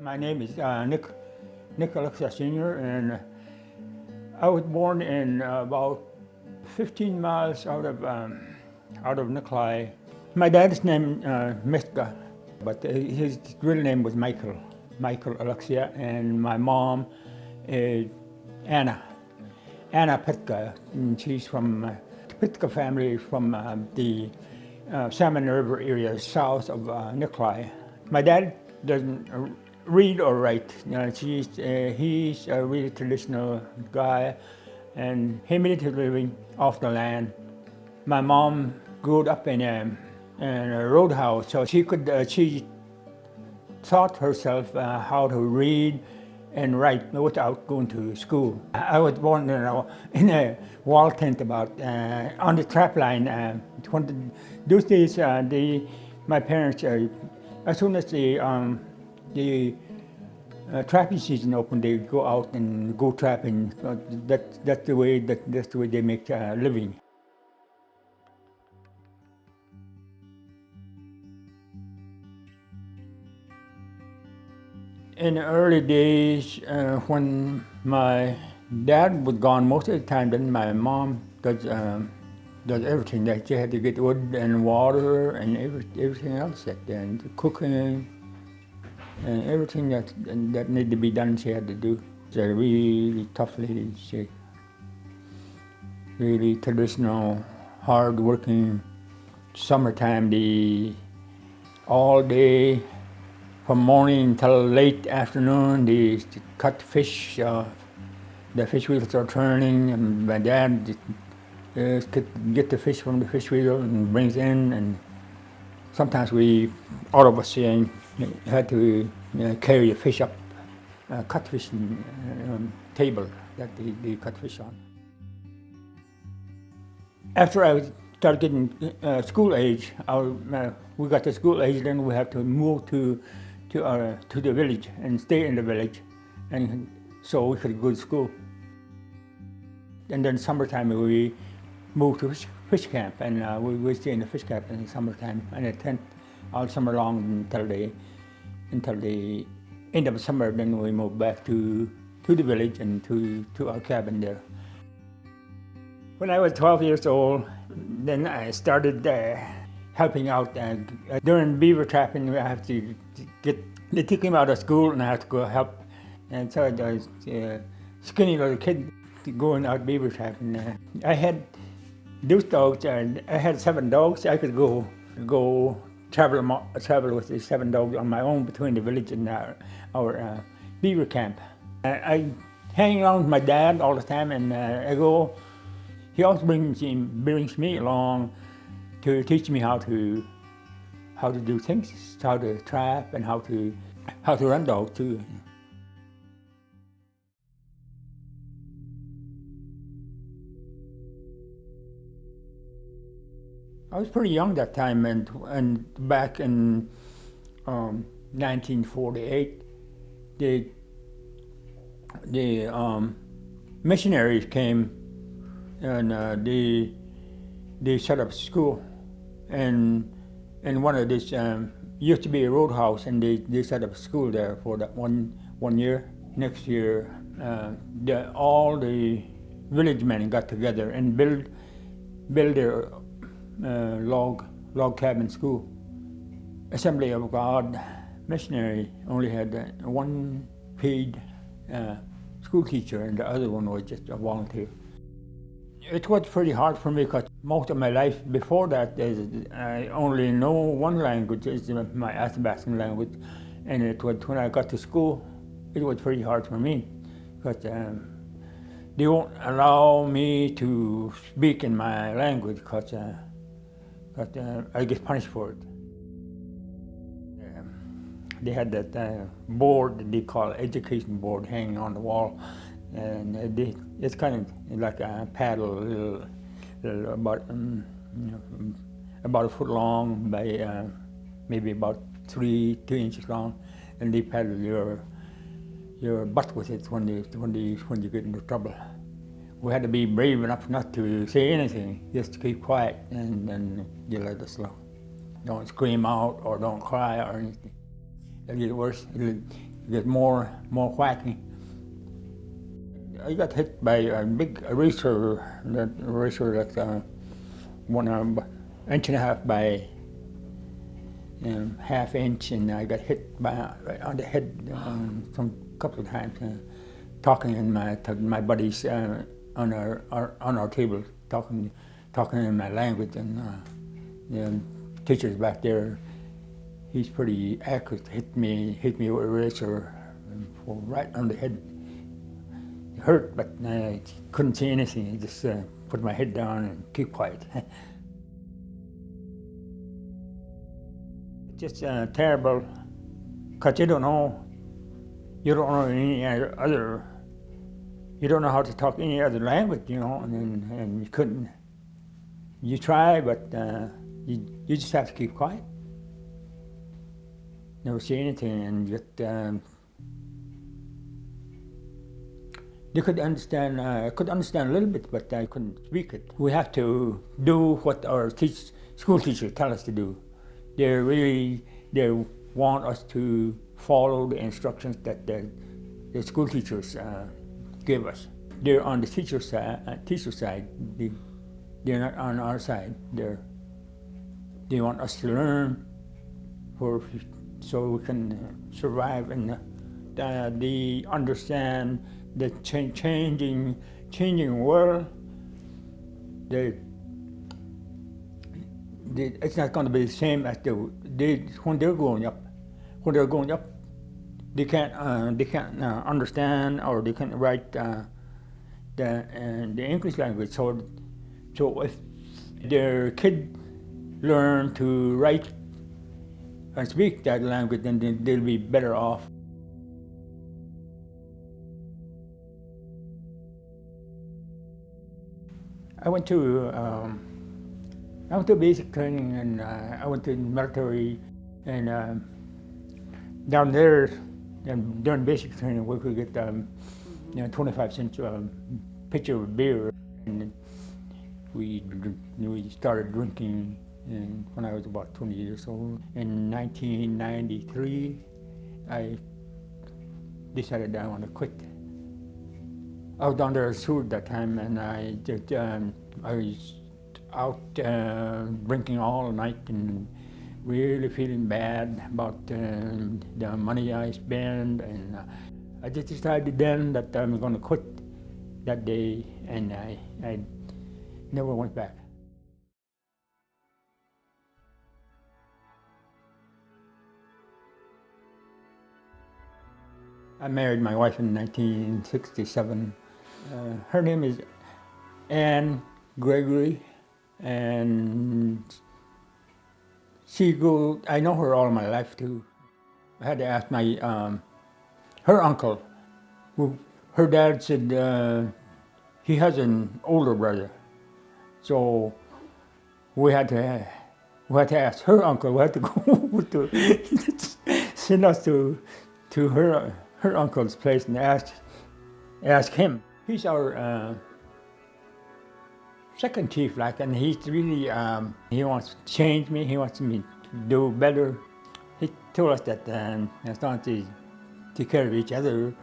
My name is Nikolai Sr. and I was born in about 15 miles out of Nikolai. My dad's name Mitka, but his real name was Michael Alexia, and my mom is Anna Pitka, and she's from the Pitka family from the Salmon River area south of Nikolai. My dad doesn't read or write. He's a really traditional guy, and he made his living off the land. My mom grew up in a roadhouse, so she taught herself how to read and write without going to school. I was born in a wall tent on the trap line. Those days, my parents, as soon as the trapping season opened, they go out and go trapping. That's the way they make a living. In the early days, when my dad was gone most of the time, then my mom does everything. That she had to get wood and water and everything else, and cooking and everything that needed to be done. She had to do. She's a really tough lady. She really traditional, hard-working. Summertime, all day. From morning until late afternoon, they cut fish. The fish wheels are turning, and my dad could get the fish from the fish wheel and brings in. And sometimes all of us had to carry the fish up, cut fish table that they cut fish on. After I started getting school age, we got to school age, then we had to move to the village and stay in the village, and so we could go to school. And then summertime we moved to fish camp, and we stay in the fish camp in the summertime, and a tent all summer long until the end of summer. Then we moved back to the village and to our cabin there. When I was 12 years old, then I started helping out. During beaver trapping, I have to they took him out of school and I had to go help. And so I was a skinny little kid going out beaver trapping. I had those dogs, and I had 7 dogs. I could go travel with the 7 dogs on my own between the village and our beaver camp. I hang around with my dad all the time, and he also brings me along to teach me how to do things, how to trap, and how to run dogs too. I was pretty young that time, and back in 1948, the missionaries came, and they set up school, and one of this used to be a roadhouse, and they set up a school there for that one year. Next year, all the village men got together and build their log cabin school. Assembly of God missionary only had one paid school teacher, and the other one was just a volunteer. It was pretty hard for me because most of my life before that, I only know one language, is my Athabascan language, and it was when I got to school, it was pretty hard for me because they won't allow me to speak in my language because I get punished for it. They had that board that they call education board hanging on the wall, and it's kind of like a paddle, about a foot long by maybe about 2 inches long, and they paddle your butt with it when you get into trouble. We had to be brave enough not to say anything, just to keep quiet, and then you let us alone. Don't scream out or don't cry or anything. It'll get worse. It'll get more whacking. I got hit by a big eraser, that's 1.5 inch by ½ inch, and I got hit right on the head some couple of times. Talking in my buddies on our table, talking in my language, and the teachers back there, he's pretty accurate. Hit me with a eraser right on the head. It hurt, but I couldn't see anything. I just put my head down and keep quiet. It's just terrible, because you don't know any other. You don't know how to talk any other language, and you couldn't. You try, but you just have to keep quiet. Never say anything, and just they could understand. I could understand a little bit, but I couldn't speak it. We have to do what our school teachers tell us to do. They want us to follow the instructions that the school teachers give us. They're on the teacher side. They're not on our side. They want us to learn so we can survive, and they understand the changing world. It's not going to be the same as when they're growing up. When they're growing up, they can't understand, or they can't write the English language. So if their kid learn to write and speak that language, then they'll be better off. I went to basic training, and I went to the military, and down there, during basic training, we could get 25 cents pitcher of beer, and we started drinking when I was about 20 years old. In 1993, I decided I want to quit. I was down there at Seward that time, and I was out drinking all night and really feeling bad about the money I spent, and I just decided then that I'm going to quit that day, and I never went back. I married my wife in 1967. Her name is Anne Gregory, and I know her all my life too. I had to ask her uncle, her dad said he has an older brother, so we had to ask her uncle. We had to go to send us to her uncle's place and ask him. He's our second chief, and he's really he wants to change me. He wants me to do better. He told us that as long as we take care of each other,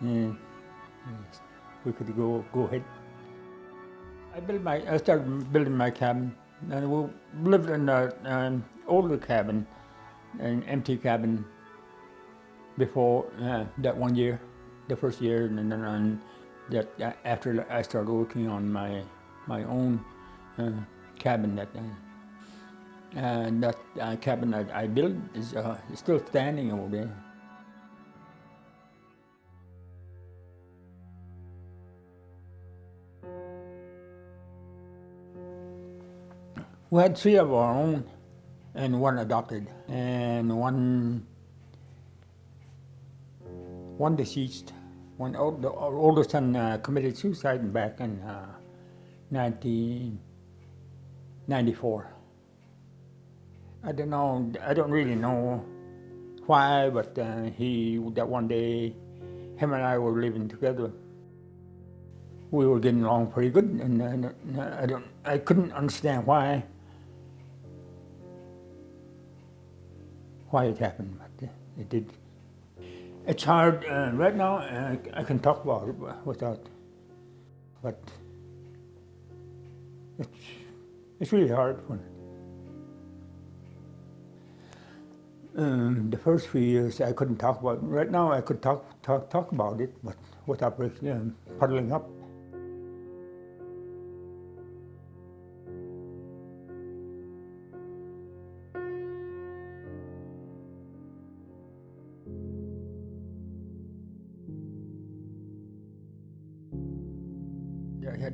we could go ahead. I started building my cabin, and we lived in an older cabin, an empty cabin, before that one year, the first year, and then after I started working on my own cabin, that cabin that I built is still standing over there. We had 3 of our own and 1 adopted, and one deceased. Our oldest son committed suicide back in 1994. I don't know. I don't really know why, but that one day, him and I were living together. We were getting along pretty good, and I couldn't understand why it happened, but it did. It's hard right now. I can talk about it without, but it's it's really hard when the first few years I couldn't talk about it. Right now I could talk about it, but without puddling up.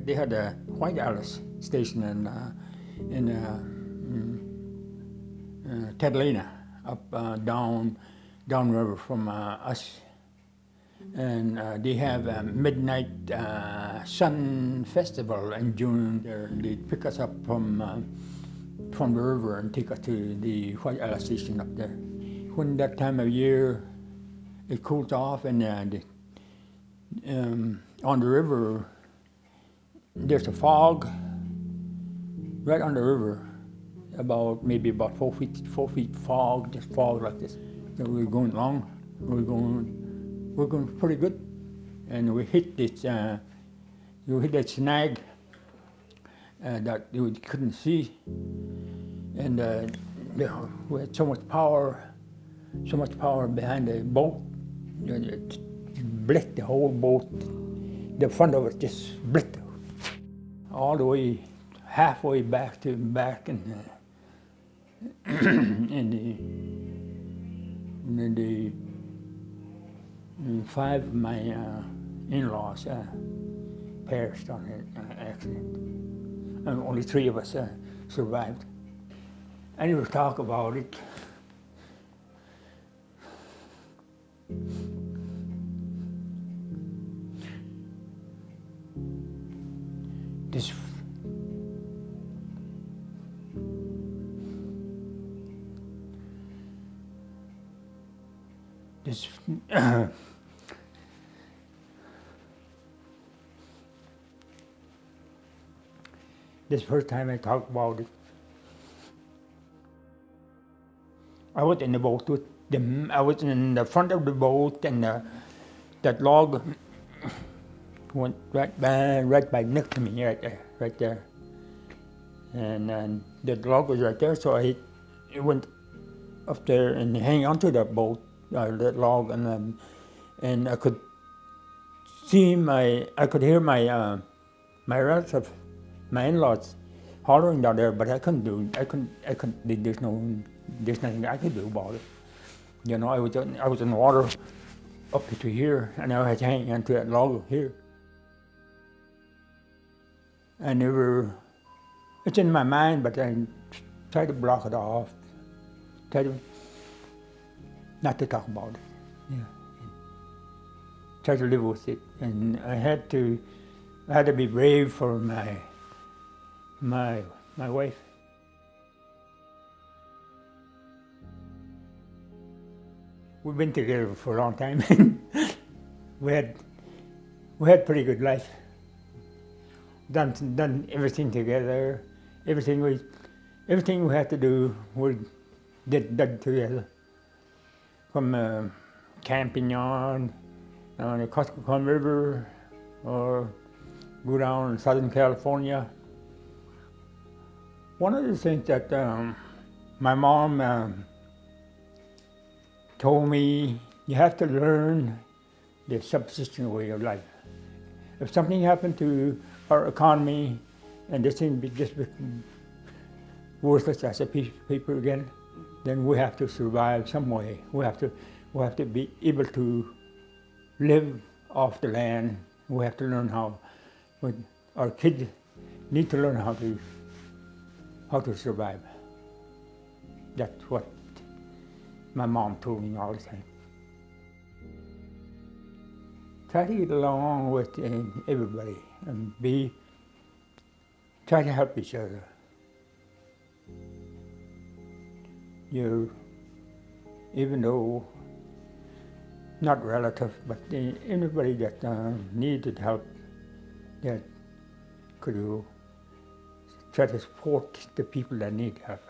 They had a White Alice station in Catalina, up downriver from us, and they have a midnight sun festival in June. They pick us up from the river and take us to the White Alice station up there. When that time of year it cools off, and on the river there's a fog right on the river, maybe about 4 feet fog, just fog like this. So we're going along, we're going pretty good, and we hit this, you hit that snag that you couldn't see, and we had so much power behind the boat, it split the whole boat. The front of it just split all the way, halfway back in the 5 of my in-laws perished on an accident, and only 3 of us survived. I never talk about it. This this first time I talked about it, I was in the boat with them. I was in the front of the boat, and that log went right by next to me, right there. And the log was right there, so I went up there and hang onto that boat, that log, and I could hear my relatives, my in-laws, hollering down there, but I couldn't. There's nothing I could do about it. You know, I was in water up to here, and I was hanging onto that log here. I never, it's in my mind, but I try to block it off, try to not to talk about it, yeah. Try to live with it, and I had to be brave for my wife. We've been together for a long time. we had pretty good life. Done everything together. Everything we had to do, we did together. From camping on the Kuskokwim River, or go down in Southern California. One of the things that my mom told me, you have to learn the subsistence way of life. If something happened to our economy and this thing just become worthless as a piece of paper again, then we have to survive some way. We have to be able to live off the land. We have to learn how. Our kids need to learn how to survive. That's what my mom told me all the time. Try to get along with everybody and try to help each other. Even though not relative, but anybody that needed help, that could try to support the people that need help.